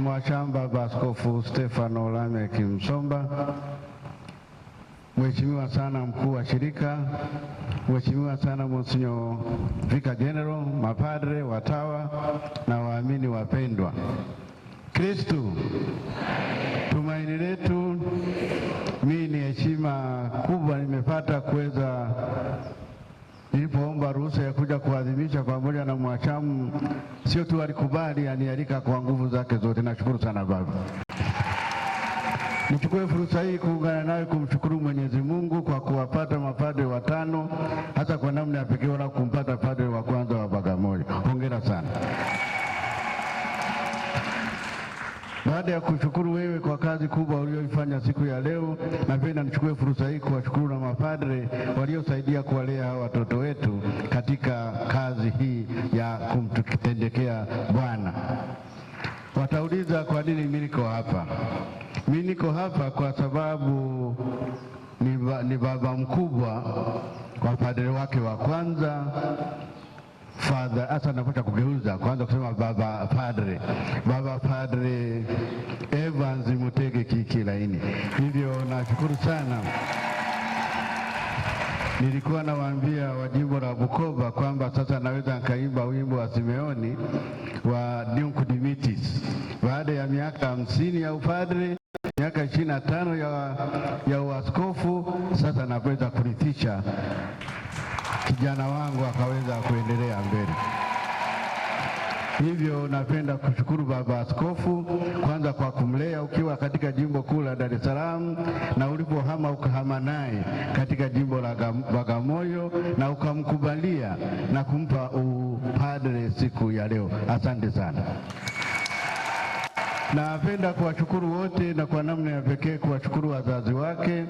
Mwashamba Baba Askofu Stefano Lameck Msomba, Mheshimiwa sana mkuu wa shirika, Mheshimiwa sana Monsignor Vicar General, mapadre, watawa na waamini wapendwa. Kristo tumaini letu. Mimi ni heshima kubwa nimepata kuweza nilipoomba ruhusa ya kuja kuadhimisha pamoja na Mhashamu, sio tu alikubali, anialika kwa nguvu zake zote. Nashukuru sana baba. Nichukue fursa hii kuungana nawe kumshukuru Mwenyezi Mungu kwa kuwapata mapadre watano, hasa kwa namna ya pekee wala kumpata padre wa kwanza wa Bagamoyo. Hongera sana. Baada ya kushukuru wewe kwa kazi kubwa ulioifanya siku ya leo, napenda nichukue fursa hii kuwashukuru na mapadre waliosaidia kuwalea hawa watoto wetu katika kazi hii ya kumtendekea Bwana. Watauliza kwa nini mimi niko hapa? Mimi niko hapa kwa sababu ni baba mkubwa wa padre wake wa kwanza, Father. Hasa napata kugeuza kwanza kusema baba padre Evans Mutege Kikilaini. Hivyo nashukuru sana. Nilikuwa nawaambia wa jimbo la Bukoba kwamba sasa naweza nikaimba wimbo wa Simeoni wa Nunc Dimittis. Baada ya miaka 50 ya upadre, miaka 25 ya uaskofu, sasa naweza kurithisha kijana wangu akaweza kuendelea mbele. Hivyo napenda kushukuru baba askofu kwanza kwa kumlea ukiwa katika jimbo kuu la Dar es Salaam, na ulipohama ukahama naye katika jimbo la Bagamoyo na ukamkubalia na kumpa upadre siku ya leo. Asante sana. Napenda kuwashukuru wote na kwa namna ya pekee kuwashukuru wazazi wake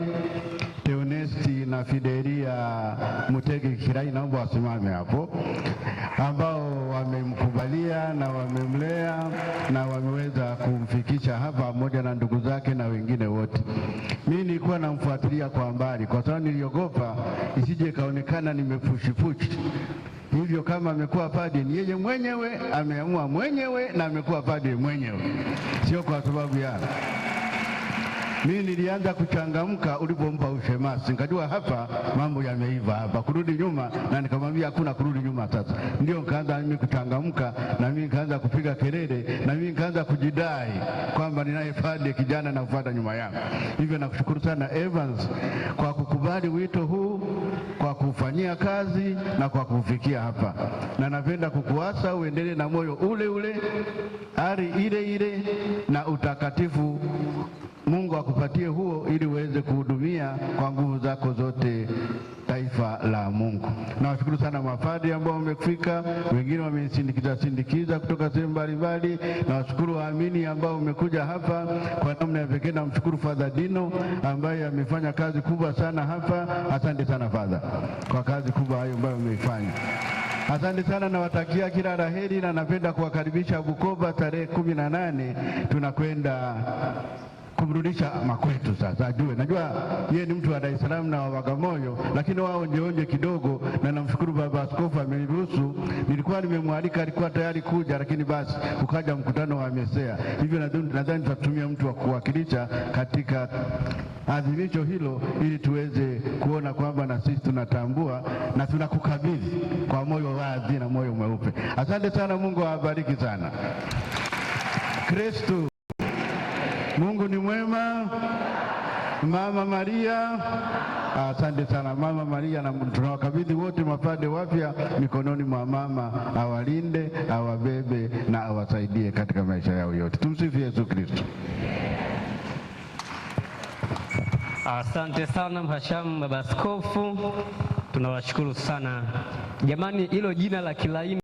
Theonesti na Fidelia Mutege Kikilaini, naomba wasimame hapo, ambao wamemkubalia na wamemlea na wameweza kumfikisha hapa pamoja na ndugu zake na wengine wote. Mimi nilikuwa namfuatilia kwa mbali kwa sababu niliogopa isije kaonekana nimepushipushi. Hivyo kama amekuwa padre ni yeye mwenyewe, ameamua mwenyewe na amekuwa padre mwenyewe, sio kwa sababu ya mimi. Nilianza kuchangamka ulipompa ushemasi, nikajua hapa mambo yameiva hapa, kurudi nyuma, na nikamwambia hakuna kurudi nyuma. Sasa ndio nikaanza mimi kuchangamka, na mimi nikaanza kupiga kelele, na mimi nikaanza kujidai kwamba ninaye padre kijana na kufuata nyuma yangu. Hivyo nakushukuru sana Evans kwa kukubali wito huu, kwa kufanyia kazi na kwa kufikia hapa, na napenda kukuasa uendelee na moyo ule ule, ari ile ile na utakatifu. Mungu akupatie huo ili uweze kuhudumia kwa nguvu zako zote taifa la Mungu. Nawashukuru sana mapadri ambao wamefika, wengine wamenisindikiza kutoka sehemu mbalimbali. Nawashukuru waamini ambao wamekuja hapa kwa namna ya pekee. Namshukuru Father Dino ambaye amefanya kazi kubwa sana hapa. Asante sana Father kwa kazi kubwa hayo ambayo umeifanya. Asante sana, nawatakia kila la heri, na napenda kuwakaribisha Bukoba tarehe 18 tunakwenda kumrudisha makwetu. Sasa najua yeye ni mtu wa Dar es Salaam na wa Bagamoyo, lakini wao onje kidogo, na namshukuru baba askofu ameniruhusu. Nilikuwa nimemwalika, alikuwa tayari kuja, lakini basi ukaja mkutano wa Mesea. Hivyo nadhani tutatumia mtu wa kuwakilisha katika adhimisho hilo ili tuweze kuona kwamba na sisi tunatambua na tunakukabidhi kwa moyo wazi na moyo mweupe. Asante sana, Mungu awabariki sana. Kristo Mungu ni mwema. Mama Maria, asante sana Mama Maria, na tunawakabidhi wote mapadre wapya mikononi mwa mama, awalinde, awabebe na awasaidie katika maisha yao yote. Tumsifu Yesu Kristo. Asante sana Mhashamu Baba Askofu, tunawashukuru sana jamani. Hilo jina la Kilaini